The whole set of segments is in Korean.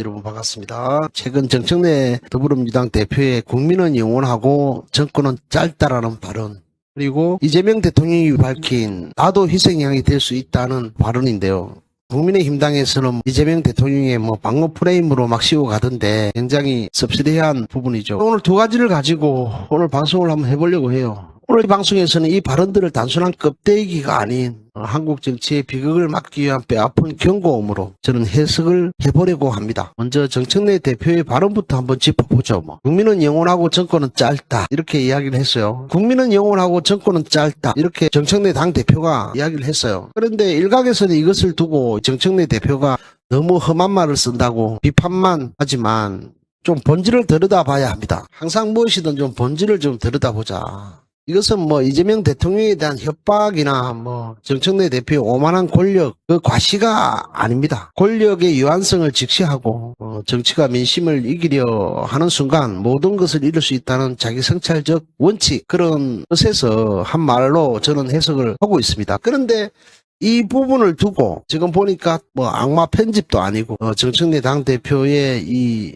여러분 반갑습니다. 최근 정청래 더불어민주당 대표의 국민은 영원하고 정권은 짧다라는 발언, 그리고 이재명 대통령이 밝힌 나도 희생양이 될 수 있다는 발언인데요. 국민의힘당에서는 이재명 대통령의 방어 프레임으로 막 씌워 가던데 굉장히 씁쓸해한 부분이죠. 오늘 두 가지를 가지고 오늘 방송을 한번 해보려고 해요. 오늘 이 방송에서는 이 발언들을 단순한 껍데기가 아닌 한국 정치의 비극을 막기 위한 뼈아픈 경고음으로 저는 해석을 해보려고 합니다. 먼저 정청래 대표의 발언부터 한번 짚어보죠. 국민은 영원하고 정권은 짧다, 이렇게 이야기를 했어요. 국민은 영원하고 정권은 짧다, 이렇게 정청래 당대표가 이야기를 했어요. 그런데 일각에서는 이것을 두고 정청래 대표가 너무 험한 말을 쓴다고 비판만 하지만 좀 본질을 들여다봐야 합니다. 항상 무엇이든 좀 본질을 좀 들여다보자. 이것은 이재명 대통령에 대한 협박이나 정청래 대표의 오만한 권력, 그 과시가 아닙니다. 권력의 유한성을 직시하고 정치가 민심을 이기려 하는 순간 모든 것을 이룰 수 있다는 자기 성찰적 원칙, 그런 뜻에서 한 말로 저는 해석을 하고 있습니다. 그런데 이 부분을 두고 지금 보니까 악마 편집도 아니고 정청래 당대표의 이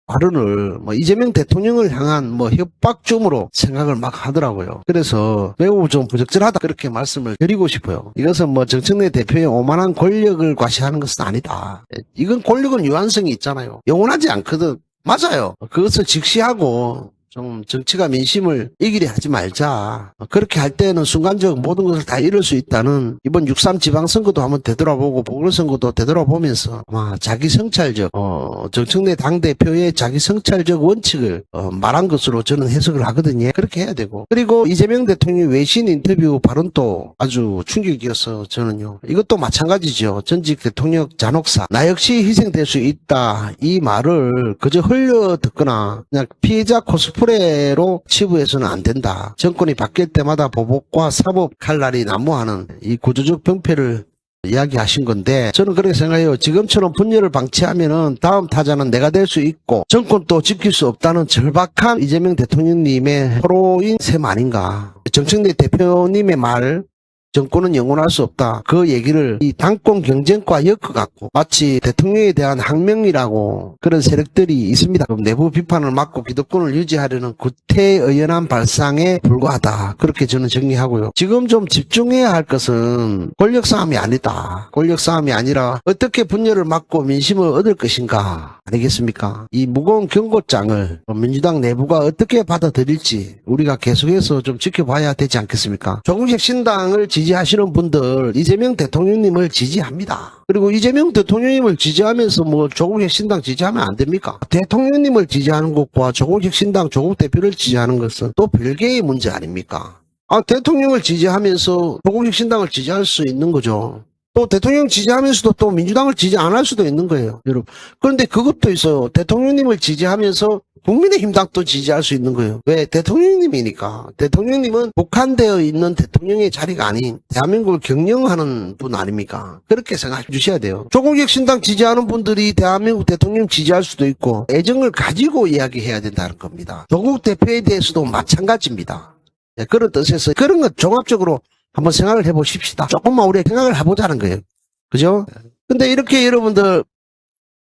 발언을 이재명 대통령을 향한 협박줌으로 생각을 막 하더라고요. 그래서 매우 좀 부적절하다, 그렇게 말씀을 드리고 싶어요. 이것은 정청래 대표의 오만한 권력을 과시하는 것은 아니다. 이건 권력은 유한성이 있잖아요. 영원하지 않거든. 맞아요. 그것을 직시하고 좀 정치가 민심을 이기려 하지 말자. 그렇게 할 때는 순간적 모든 것을 다 이룰 수 있다는, 이번 6.3 지방선거도 한번 되돌아보고 보궐선거도 되돌아보면서 아마 자기 성찰적 정청래 당대표의 자기 성찰적 원칙을 말한 것으로 저는 해석을 하거든요. 그렇게 해야 되고, 그리고 이재명 대통령 외신 인터뷰 발언도 아주 충격이어서 저는요, 이것도 마찬가지죠. 전직 대통령 잔혹사, 나 역시 희생될 수 있다, 이 말을 그저 흘려 듣거나 그냥 피해자 코스프레로 치부해서는 안 된다. 정권이 바뀔 때마다 보복과 사법 칼날이 난무하는 이 구조적 병폐를 이야기하신 건데, 저는 그렇게 생각해요. 지금처럼 분열을 방치하면은 다음 타자는 내가 될 수 있고 정권도 지킬 수 없다는 절박한 이재명 대통령님의 호로인 셈 아닌가. 정청래 대표님의 말, 정권은 영원할 수 없다, 그 얘기를 이 당권 경쟁과 엮어갖고 마치 대통령에 대한 항명이라고 그런 세력들이 있습니다. 내부 비판을 막고 기득권을 유지하려는 구태의연한 발상에 불과하다, 그렇게 저는 정리하고요. 지금 좀 집중해야 할 것은 권력 싸움이 아니다. 권력 싸움이 아니라 어떻게 분열을 막고 민심을 얻을 것인가 아니겠습니까? 이 무거운 경고장을 민주당 내부가 어떻게 받아들일지 우리가 계속해서 좀 지켜봐야 되지 않겠습니까? 조국혁 신당을 지지하시는 분들 이재명 대통령님을 지지합니다. 그리고 이재명 대통령님을 지지하면서 조국혁 신당 지지하면 안 됩니까? 대통령님을 지지하는 것과 조국혁 신당 조국 대표를 지지하는 것은 또 별개의 문제 아닙니까? 대통령을 지지하면서 조국혁 신당을 지지할 수 있는 거죠. 또 대통령 지지하면서도 또 민주당을 지지 안 할 수도 있는 거예요, 여러분. 그런데 그것도 있어요. 대통령님을 지지하면서 국민의힘당도 지지할 수 있는 거예요. 왜? 대통령님이니까. 대통령님은 국한되어 있는 대통령의 자리가 아닌 대한민국을 경영하는 분 아닙니까? 그렇게 생각해 주셔야 돼요. 조국혁 신당 지지하는 분들이 대한민국 대통령 지지할 수도 있고 애정을 가지고 이야기해야 된다는 겁니다. 조국 대표에 대해서도 마찬가지입니다. 그런 뜻에서 그런 것 종합적으로 한번 생각을 해보십시다. 조금만 우리가 생각을 해보자는 거예요. 그죠? 근데 이렇게 여러분들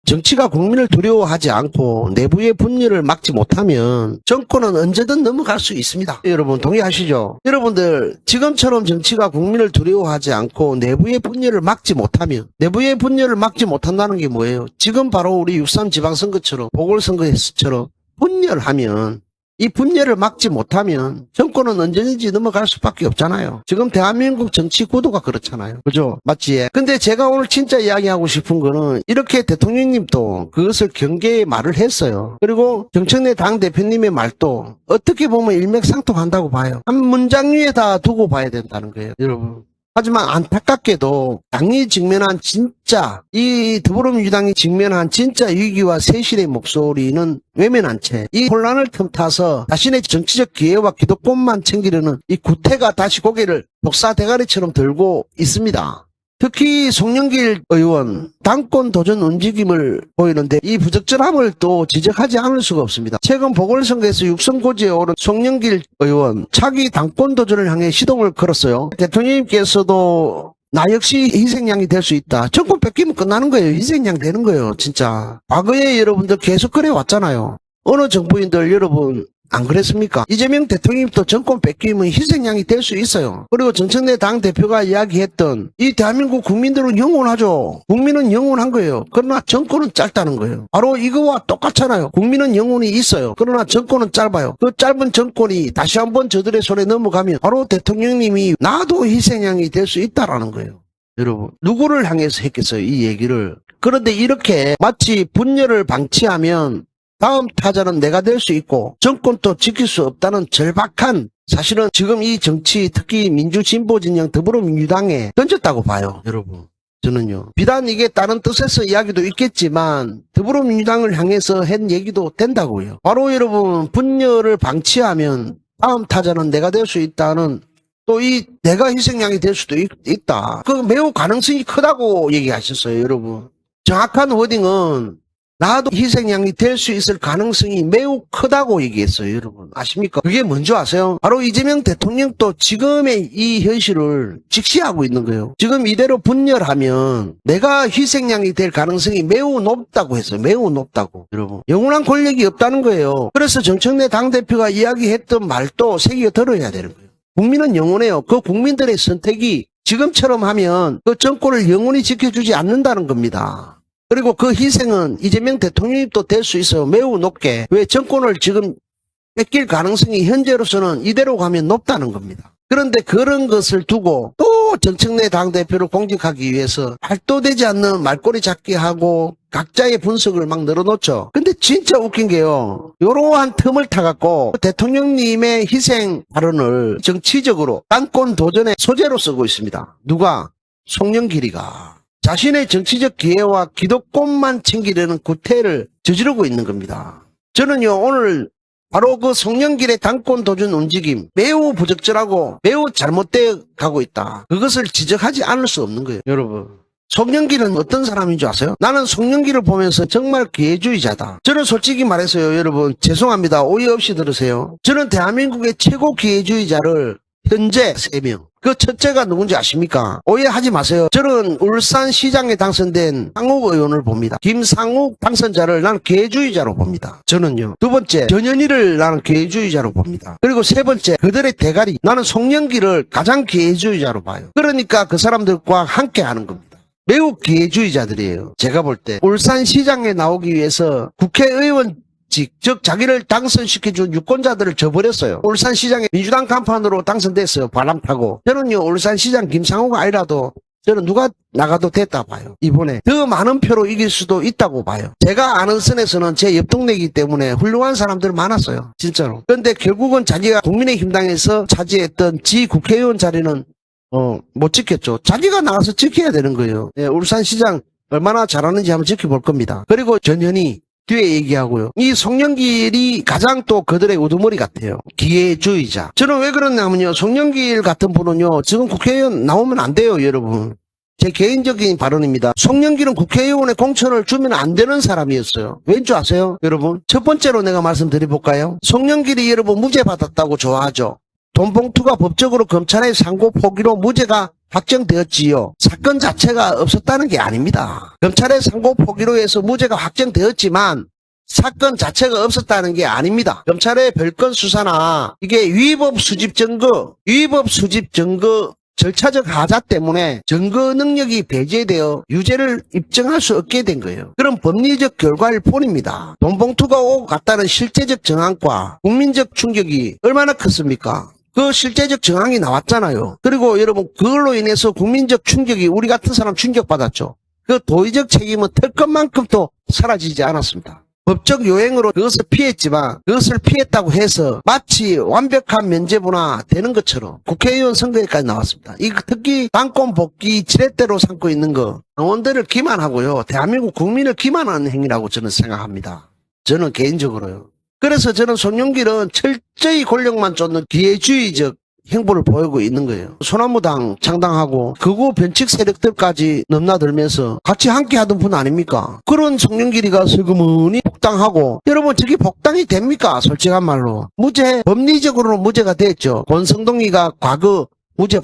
정치가 국민을 두려워하지 않고 내부의 분열을 막지 못하면 정권은 언제든 넘어갈 수 있습니다. 여러분 동의하시죠? 여러분들 지금처럼 정치가 국민을 두려워하지 않고 내부의 분열을 막지 못하면, 내부의 분열을 막지 못한다는 게 뭐예요? 지금 바로 우리 6.3 지방선거처럼 보궐선거처럼 분열하면, 이 분열을 막지 못하면 정권은 언제든지 넘어갈 수밖에 없잖아요. 지금 대한민국 정치 구도가 그렇잖아요. 그죠? 맞지? 근데 제가 오늘 진짜 이야기하고 싶은 거는 이렇게 대통령님도 그것을 경계의 말을 했어요. 그리고 정청래 당대표님의 말도 어떻게 보면 일맥상통한다고 봐요. 한 문장 위에다 두고 봐야 된다는 거예요, 여러분. 하지만 안타깝게도 당이 직면한 진짜, 이 더불어민주당이 직면한 진짜 위기와 세실의 목소리는 외면한 채 이 혼란을 틈타서 자신의 정치적 기회와 기득권만 챙기려는 이 구태가 다시 고개를 독사 대가리처럼 들고 있습니다. 특히 송영길 의원 당권 도전 움직임을 보이는데 이 부적절함을 또 지적하지 않을 수가 없습니다. 최근 보궐선거에서 6선 고지에 오른 송영길 의원 차기 당권 도전을 향해 시동을 걸었어요. 대통령님께서도 나 역시 희생양이 될 수 있다. 정권 뺏기면 끝나는 거예요. 희생양 되는 거예요. 진짜. 과거에 여러분들 계속 그래 왔잖아요. 어느 정부인들 여러분 안 그랬습니까? 이재명 대통령도 정권 뺏기면 희생양이 될 수 있어요. 그리고 정청래 당대표가 이야기했던 이 대한민국 국민들은 영원하죠. 국민은 영원한 거예요. 그러나 정권은 짧다는 거예요. 바로 이거와 똑같잖아요. 국민은 영혼이 있어요. 그러나 정권은 짧아요. 그 짧은 정권이 다시 한번 저들의 손에 넘어가면 바로 대통령님이 나도 희생양이 될 수 있다라는 거예요. 여러분 누구를 향해서 했겠어요? 이 얘기를. 그런데 이렇게 마치 분열을 방치하면 다음 타자는 내가 될 수 있고 정권도 지킬 수 없다는 절박한 사실은 지금 이 정치 특히 민주진보진영 더불어민주당에 던졌다고 봐요. 여러분 저는요. 비단 이게 다른 뜻에서 이야기도 있겠지만 더불어민주당을 향해서 한 얘기도 된다고요. 바로 여러분 분열을 방치하면 다음 타자는 내가 될 수 있다는 또 이 내가 희생양이 될 수도 있다. 그 매우 가능성이 크다고 얘기하셨어요. 여러분 정확한 워딩은 나도 희생양이 될 수 있을 가능성이 매우 크다고 얘기했어요. 여러분 아십니까? 그게 뭔지 아세요? 바로 이재명 대통령도 지금의 이 현실을 직시하고 있는 거예요. 지금 이대로 분열하면 내가 희생양이 될 가능성이 매우 높다고 했어요. 매우 높다고. 여러분 영원한 권력이 없다는 거예요. 그래서 정청래 당대표가 이야기했던 말도 새겨 들어야 되는 거예요. 국민은 영원해요. 그 국민들의 선택이 지금처럼 하면 그 정권을 영원히 지켜주지 않는다는 겁니다. 그리고 그 희생은 이재명 대통령이 또 될 수 있어요. 매우 높게. 왜 정권을 지금 뺏길 가능성이 현재로서는 이대로 가면 높다는 겁니다. 그런데 그런 것을 두고 또 정청래 당대표를 공격하기 위해서 발도되지 않는 말꼬리 잡기 하고 각자의 분석을 막 늘어놓죠. 근데 진짜 웃긴 게요. 이러한 틈을 타갖고 대통령님의 희생 발언을 정치적으로 당권 도전의 소재로 쓰고 있습니다. 누가? 송영길이가. 자신의 정치적 기회와 기득권만 챙기려는 구태를 저지르고 있는 겁니다. 저는요 오늘 바로 그 송영길의 당권 도전 움직임 매우 부적절하고 매우 잘못되어 가고 있다. 그것을 지적하지 않을 수 없는 거예요. 여러분 송영길은 어떤 사람인 줄 아세요? 나는 송영길을 보면서 정말 기회주의자다. 저는 솔직히 말해서요 여러분 죄송합니다. 오해 없이 들으세요. 저는 대한민국의 최고 기회주의자를 현재 3명. 그 첫째가 누군지 아십니까? 오해하지 마세요. 저는 울산시장에 당선된 상욱 의원을 봅니다. 김상욱 당선자를 나는 기회주의자로 봅니다. 저는요. 두 번째, 전현희를 나는 기회주의자로 봅니다. 그리고 세 번째, 그들의 대가리. 나는 송영길을 가장 기회주의자로 봐요. 그러니까 그 사람들과 함께 하는 겁니다. 매우 기회주의자들이에요. 제가 볼 때 울산시장에 나오기 위해서 국회의원 즉 자기를 당선시켜준 유권자들을 저버렸어요. 울산시장에 민주당 간판으로 당선됐어요. 바람 타고. 저는요 울산시장 김상호가 아니라도 저는 누가 나가도 됐다 봐요. 이번에 더 많은 표로 이길 수도 있다고 봐요. 제가 아는 선에서는 제 옆 동네이기 때문에 훌륭한 사람들 많았어요. 진짜로. 그런데 결국은 자기가 국민의힘당에서 차지했던 지 국회의원 자리는 못 지켰죠. 자기가 나가서 지켜야 되는 거예요. 예, 울산시장 얼마나 잘하는지 한번 지켜볼 겁니다. 그리고 전현희 뒤에 얘기하고요. 이 송영길이 가장 또 그들의 우두머리 같아요. 기회주의자. 저는 왜 그러냐면요. 송영길 같은 분은요. 지금 국회의원 나오면 안 돼요, 여러분. 제 개인적인 발언입니다. 송영길은 국회의원의 공천을 주면 안 되는 사람이었어요. 왠지 아세요, 여러분? 첫 번째로 내가 말씀드려볼까요? 송영길이 여러분 무죄 받았다고 좋아하죠. 돈봉투가 법적으로 검찰의 상고 포기로 무죄가 확정되었지요. 사건 자체가 없었다는 게 아닙니다. 검찰의 상고 포기로 해서 무죄가 확정되었지만 사건 자체가 없었다는 게 아닙니다. 검찰의 별건 수사나 이게 위법 수집 증거 절차적 하자 때문에 증거 능력이 배제되어 유죄를 입증할 수 없게 된 거예요. 그런 법리적 결과일 뿐입니다. 돈봉투가 오고 갔다는 실제적 정황과 국민적 충격이 얼마나 컸습니까? 그 실제적 정황이 나왔잖아요. 그리고 여러분 그걸로 인해서 국민적 충격이 우리 같은 사람 충격받았죠. 그 도의적 책임은 털 것만큼도 사라지지 않았습니다. 법적 요행으로 그것을 피했지만 그것을 피했다고 해서 마치 완벽한 면죄부나 되는 것처럼 국회의원 선거에까지 나왔습니다. 이 특히 당권 복귀 지렛대로 삼고 있는 거 당원들을 기만하고요. 대한민국 국민을 기만하는 행위라고 저는 생각합니다. 저는 개인적으로요. 그래서 저는 송영길은 철저히 권력만 쫓는 기회주의적 행보를 보이고 있는 거예요. 소나무당 창당하고 극우 변칙 세력들까지 넘나들면서 같이 함께 하던 분 아닙니까? 그런 송영길이가 슬그머니 복당하고 여러분 저게 복당이 됩니까? 솔직한 말로. 무죄, 법리적으로는 무죄가 됐죠. 권성동이가 과거 무죄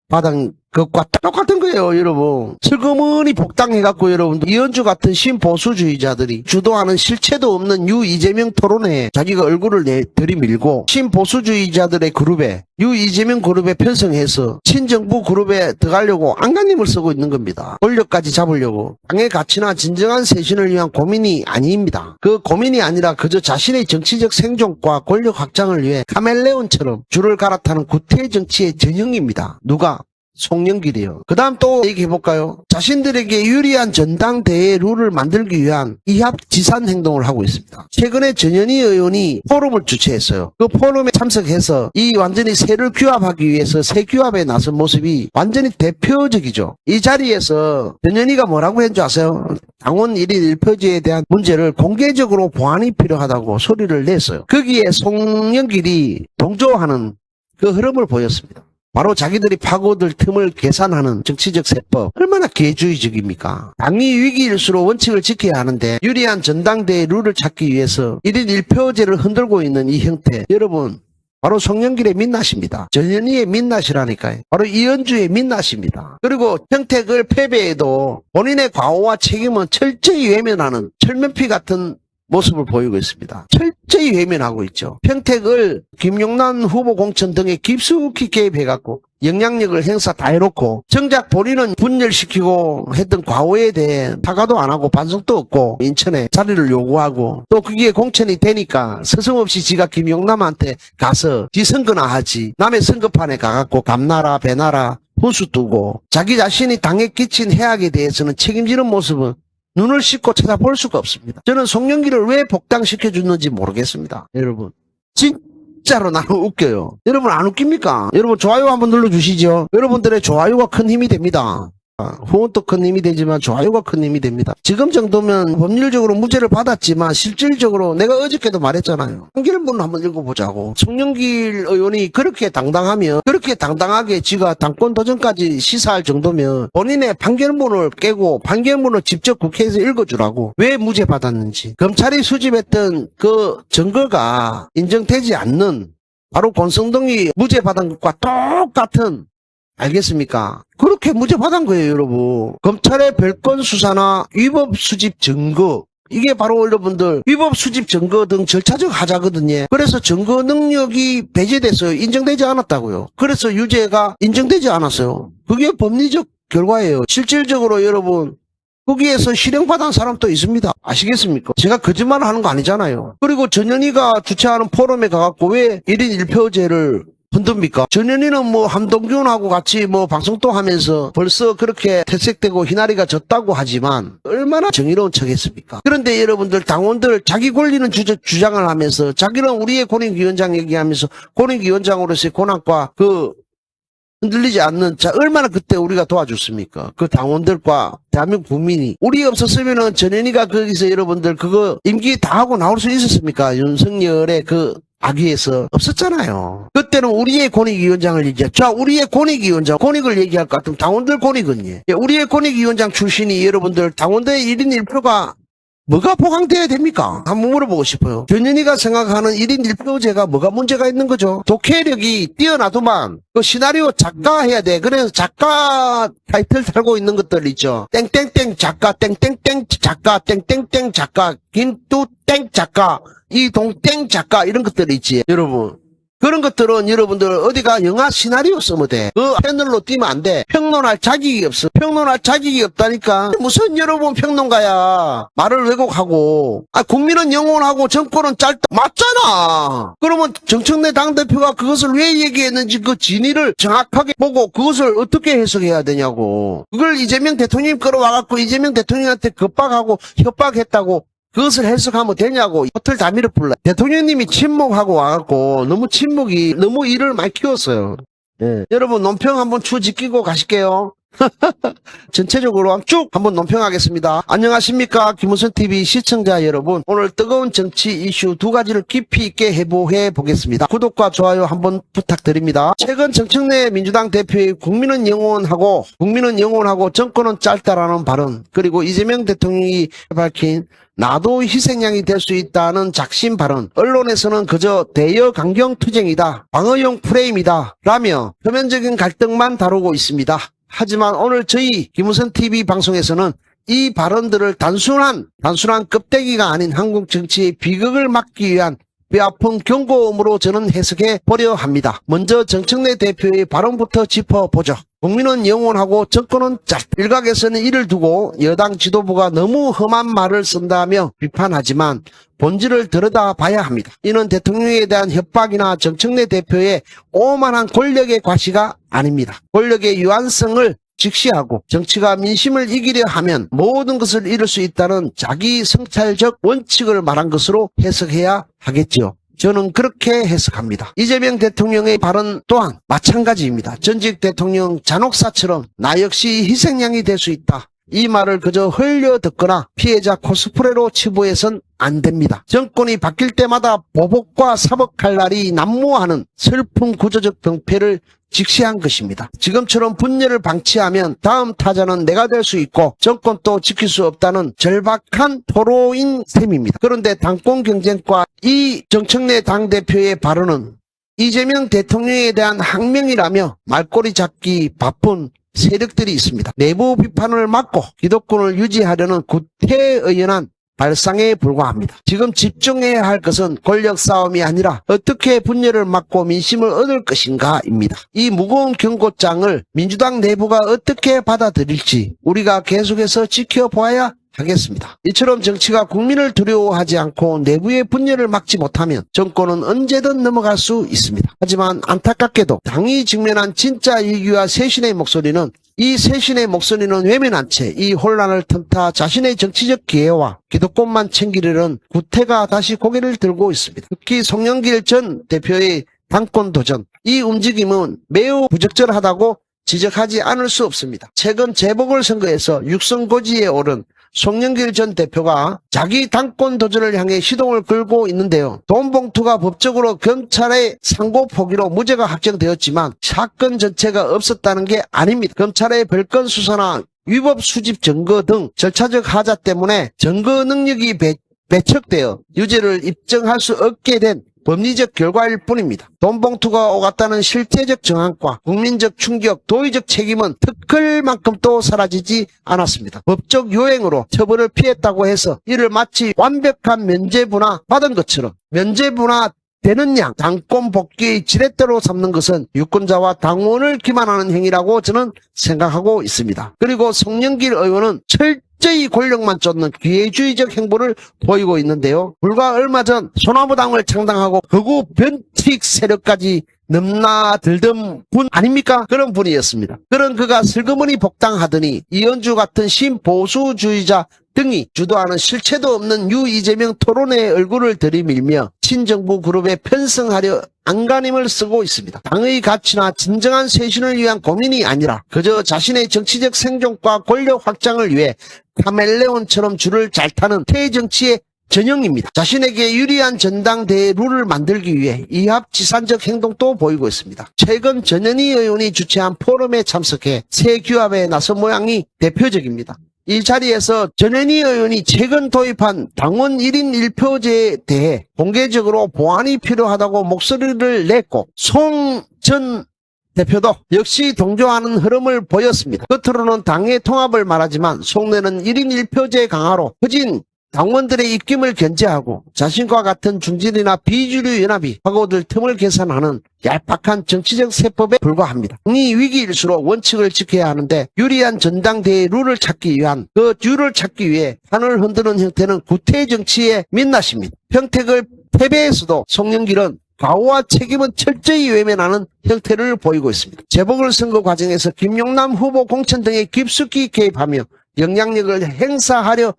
받은 그것과 똑같은 거예요, 여러분. 슬그머니 복당해갖고 여러분들 이현주 같은 신보수주의자들이 주도하는 실체도 없는 이재명 토론회에 자기가 얼굴을 들이밀고 신보수주의자들의 그룹에 이재명 그룹에 편성해서 친정부 그룹에 들어가려고 안간힘을 쓰고 있는 겁니다. 권력까지 잡으려고. 당의 가치나 진정한 쇄신을 위한 고민이 아닙니다. 그 고민이 아니라 그저 자신의 정치적 생존과 권력 확장을 위해 카멜레온처럼 줄을 갈아타는 구태 정치의 전형입니다. 누가? 송영길이요. 그 다음 또 얘기해볼까요? 자신들에게 유리한 전당대회 룰을 만들기 위한 이합지산 행동을 하고 있습니다. 최근에 전현희 의원이 포럼을 주최했어요. 그 포럼에 참석해서 이 완전히 세를 규합하기 위해서 세 규합에 나선 모습이 완전히 대표적이죠. 이 자리에서 전현희가 뭐라고 했는지 아세요? 당원 1인 1표제에 대한 문제를 공개적으로 보완이 필요하다고 소리를 냈어요. 거기에 송영길이 동조하는 그 흐름을 보였습니다. 바로 자기들이 파고들 틈을 계산하는 정치적 세법. 얼마나 개주의적입니까? 당이 위기일수록 원칙을 지켜야 하는데 유리한 전당대회 룰을 찾기 위해서 1인 1표제를 흔들고 있는 이 형태. 여러분, 바로 송영길의 민낯입니다. 전현희의 민낯이라니까요. 바로 이현주의 민낯입니다. 그리고 평택을 패배해도 본인의 과오와 책임은 철저히 외면하는 철면피 같은 모습을 보이고 있습니다. 철저히 외면하고 있죠. 평택을 김용남 후보 공천 등에 깊숙이 개입해갖고 영향력을 행사 다 해놓고 정작 본인은 분열시키고 했던 과오에 대해 사과도 안 하고 반성도 없고 인천에 자리를 요구하고 또 그게 공천이 되니까 서슴없이 지가 김용남한테 가서 지 선거나 하지 남의 선거판에 가갖고 감나라 배나라 훈수 두고 자기 자신이 당에 끼친 해악에 대해서는 책임지는 모습은 눈을 씻고 찾아볼 수가 없습니다. 저는 송영길을 왜 복당시켜줬는지 모르겠습니다. 여러분 진짜로 나는 웃겨요. 여러분 안 웃깁니까? 여러분 좋아요 한번 눌러주시죠. 여러분들의 좋아요가 큰 힘이 됩니다. 후원도 큰 힘이 되지만 좋아요가 큰 힘이 됩니다. 지금 정도면 법률적으로 무죄를 받았지만 실질적으로 내가 어저께도 말했잖아요. 판결문 한번 읽어보자고. 송영길 의원이 그렇게 당당하면 그렇게 당당하게 지가 당권 도전까지 시사할 정도면 본인의 판결문을 깨고 판결문을 직접 국회에서 읽어주라고. 왜 무죄 받았는지. 검찰이 수집했던 그 증거가 인정되지 않는 바로 권성동이 무죄 받은 것과 똑같은 알겠습니까? 그렇게 무죄 받은 거예요, 여러분. 검찰의 별건 수사나 위법 수집 증거. 이게 바로 여러분들 위법 수집 증거 등 절차적 하자거든요. 그래서 증거 능력이 배제돼서 인정되지 않았다고요. 그래서 유죄가 인정되지 않았어요. 그게 법리적 결과예요. 실질적으로 여러분 거기에서 실형받은 사람도 있습니다. 아시겠습니까? 제가 거짓말을 하는 거 아니잖아요. 그리고 전현희가 주최하는 포럼에 가갖고 왜 1인 1표제를 흔듭니까? 전현희는 뭐 한동균하고 같이 뭐 방송도 하면서 벌써 그렇게 퇴색되고 희나리가 졌다고 하지만 얼마나 정의로운 척했습니까? 그런데 여러분들 당원들 자기 권리는 주장을 하면서 자기는 우리의 권익위원장 얘기하면서 권익위원장으로서의 권한과 그 흔들리지 않는 자 얼마나 그때 우리가 도와줬습니까? 그 당원들과 대한민국 국민이 우리 없었으면은 전현희가 거기서 여러분들 그거 임기 다 하고 나올 수 있었습니까? 윤석열의 그 악위에서 없었잖아요. 그때는 우리의 권익위원장을 얘기했죠. 자, 우리의 권익위원장, 권익을 얘기할 것 같으면 당원들 권익은 예. 우리의 권익위원장 출신이 여러분들 당원들의 1인 1표가 뭐가 보강돼야 됩니까? 한번 물어보고 싶어요. 전현희가 생각하는 1인 1표제가 뭐가 문제가 있는 거죠? 독해력이 뛰어나도만 그 시나리오 작가 해야 돼. 그래서 작가 타이틀 달고 있는 것들 있죠. 땡땡땡 작가, 땡땡땡 작가, 땡땡땡 작가, 김뚜땡 작가, 이동땡 작가 이런 것들이 있지. 여러분. 그런 것들은 여러분들 어디가 영화 시나리오 쓰면 돼. 그 패널로 뛰면 안 돼. 평론할 자격이 없어. 평론할 자격이 없다니까. 무슨 여러분 평론가야. 말을 왜곡하고. 국민은 영원하고 정권은 짧다. 맞잖아. 그러면 정청래 당대표가 그것을 왜 얘기했는지 그 진위를 정확하게 보고 그것을 어떻게 해석해야 되냐고. 그걸 이재명 대통령이 끌어와갖고 이재명 대통령한테 겁박하고 협박했다고 그것을 해석하면 되냐고 호텔 다 밀어불러. 대통령님이 침묵하고 와갖고 너무 일을 많이 키웠어요. 예. 여러분 논평 한번 추지끼고 가실게요. 전체적으로 쭉 한번 논평하겠습니다. 안녕하십니까 김우선TV 시청자 여러분, 오늘 뜨거운 정치 이슈 두 가지를 깊이 있게 해보해 보겠습니다. 구독과 좋아요 한번 부탁드립니다. 최근 정청래 민주당 대표의 국민은 영원하고 정권은 짧다라는 발언, 그리고 이재명 대통령이 밝힌 나도 희생양이 될 수 있다는 작심 발언, 언론에서는 그저 대여 강경 투쟁이다, 방어용 프레임이다 라며 표면적인 갈등만 다루고 있습니다. 하지만 오늘 저희 김우선 TV 방송에서는 이 발언들을 단순한 껍데기가 아닌 한국 정치의 비극을 막기 위한 뼈아픈 경고음으로 저는 해석해 보려 합니다. 먼저 정청래 대표의 발언부터 짚어보죠. 국민은 영원하고 정권은 짧다. 일각에서는 이를 두고 여당 지도부가 너무 험한 말을 쓴다며 비판하지만 본질을 들여다봐야 합니다. 이는 대통령에 대한 협박이나 정청래 대표의 오만한 권력의 과시가 아닙니다. 권력의 유한성을 직시하고 정치가 민심을 이기려 하면 모든 것을 잃을 수 있다는 자기 성찰적 원칙을 말한 것으로 해석해야 하겠죠. 저는 그렇게 해석합니다. 이재명 대통령의 발언 또한 마찬가지입니다. 전직 대통령 잔혹사처럼 나 역시 희생양이 될 수 있다. 이 말을 그저 흘려 듣거나 피해자 코스프레로 치부해선 안 됩니다. 정권이 바뀔 때마다 보복과 사법할 날이 난무하는 슬픈 구조적 병폐를 직시한 것입니다. 지금처럼 분열을 방치하면 다음 타자는 내가 될 수 있고 정권도 지킬 수 없다는 절박한 토로인 셈입니다. 그런데 당권 경쟁과 이 정청래 당대표의 발언은 이재명 대통령에 대한 항명이라며 말꼬리 잡기 바쁜 세력들이 있습니다. 내부 비판을 막고 기득권을 유지하려는 구태의연한 발상에 불과합니다. 지금 집중해야 할 것은 권력 싸움이 아니라 어떻게 분열을 막고 민심을 얻을 것인가입니다. 이 무거운 경고장을 민주당 내부가 어떻게 받아들일지 우리가 계속해서 지켜보아야 하겠습니다. 이처럼 정치가 국민을 두려워하지 않고 내부의 분열을 막지 못하면 정권은 언제든 넘어갈 수 있습니다. 하지만 안타깝게도 당이 직면한 진짜 위기와 쇄신의 목소리는 외면한 채 이 혼란을 틈타 자신의 정치적 기회와 기득권만 챙기려는 구태가 다시 고개를 들고 있습니다. 특히 송영길 전 대표의 당권 도전, 이 움직임은 매우 부적절하다고 지적하지 않을 수 없습니다. 최근 재보궐선거에서 육성고지에 오른 송영길 전 대표가 자기 당권 도전을 향해 시동을 걸고 있는데요. 돈 봉투가 법적으로 검찰의 상고 포기로 무죄가 확정되었지만 사건 전체가 없었다는 게 아닙니다. 검찰의 별건 수사나 위법 수집 증거 등 절차적 하자 때문에 증거 능력이 배척되어 유죄를 입증할 수 없게 된 법리적 결과일 뿐입니다. 돈 봉투가 오갔다는 실제적 정황과 국민적 충격, 도의적 책임은 특클만큼도 사라지지 않았습니다. 법적 요행으로 처벌을 피했다고 해서 이를 마치 완벽한 면죄부나 받은 것처럼 면죄부나 되는 양 당권 복귀의 지렛대로 삼는 것은 유권자와 당원을 기만하는 행위라고 저는 생각하고 있습니다. 그리고 송영길 의원은 철저히 권력만 쫓는 기회주의적 행보를 보이고 있는데요. 불과 얼마 전 소나무당을 창당하고 극우 변칙 세력까지 넘나들던 분 아닙니까? 그런 분이었습니다. 그런 그가 슬그머니 복당하더니 이현주 같은 신보수주의자 등이 주도하는 실체도 없는 이재명 토론회의 얼굴을 들이밀며 친정부 그룹에 편성하려 안간힘을 쓰고 있습니다. 당의 가치나 진정한 쇄신을 위한 고민이 아니라 그저 자신의 정치적 생존과 권력 확장을 위해 카멜레온처럼 줄을 잘 타는 태정치의 전형입니다. 자신에게 유리한 전당대회 룰을 만들기 위해 이합지산적 행동도 보이고 있습니다. 최근 전현희 의원이 주최한 포럼에 참석해 새 규합에 나선 모양이 대표적입니다. 이 자리에서 전현희 의원이 최근 도입한 당원 1인 1표제에 대해 공개적으로 보완이 필요하다고 목소리를 냈고 송 전 대표도 역시 동조하는 흐름을 보였습니다. 겉으로는 당의 통합을 말하지만 속내는 1인 1표제 강화로 커진 당원들의 입김을 견제하고 자신과 같은 중진이나 비주류 연합이 하고들 틈을 계산하는 얄팍한 정치적 세법에 불과합니다. 당이 위기일수록 원칙을 지켜야 하는데 유리한 전당대회 룰을 찾기 위한 그 룰을 찾기 위해 판을 흔드는 형태는 구태 정치의 민낯입니다. 평택을 패배했어도 송영길은 과오와 책임은 철저히 외면하는 형태를 보이고 있습니다. 재보궐선거 과정에서 김용남 후보 공천 등에 깊숙이 개입하며 영향력을 행사했습니다.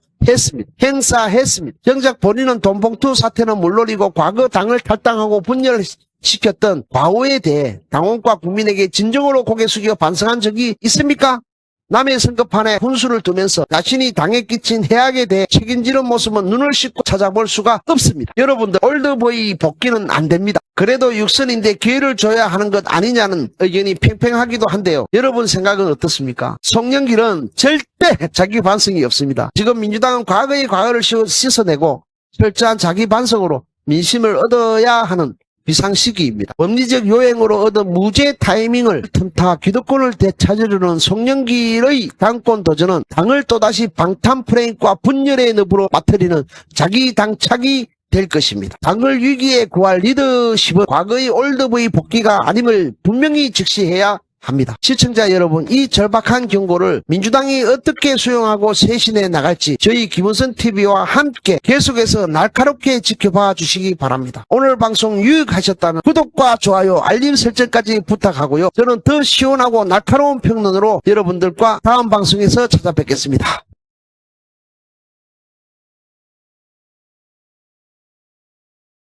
정작 본인은 돈봉투 사태는 물론이고 과거 당을 탈당하고 분열시켰던 과오에 대해 당원과 국민에게 진정으로 고개 숙여 반성한 적이 있습니까? 남의 선거판에 훈수를 두면서 자신이 당에 끼친 해악에 대해 책임지는 모습은 눈을 씻고 찾아볼 수가 없습니다. 여러분들 올드보이 복귀는 안 됩니다. 그래도 육선인데 기회를 줘야 하는 것 아니냐는 의견이 팽팽하기도 한데요. 여러분 생각은 어떻습니까? 송영길은 절대 자기 반성이 없습니다. 지금 민주당은 과거의 과거를 씻어내고 철저한 자기 반성으로 민심을 얻어야 하는 비상시기입니다. 법리적 요행으로 얻은 무죄 타이밍을 틈타 기득권을 되찾으려는 송영길의 당권 도전은 당을 또다시 방탄 프레임과 분열의 늪으로 빠뜨리는 자기 당착이 될 것입니다. 당을 위기에 구할 리더십은 과거의 올드보이 복귀가 아님을 분명히 직시해야 합니다. 시청자 여러분, 이 절박한 경고를 민주당이 어떻게 수용하고 쇄신해 나갈지 저희 김은선 TV와 함께 계속해서 날카롭게 지켜봐 주시기 바랍니다. 오늘 방송 유익하셨다면 구독과 좋아요, 알림 설정까지 부탁하고요. 저는 더 시원하고 날카로운 평론으로 여러분들과 다음 방송에서 찾아뵙겠습니다.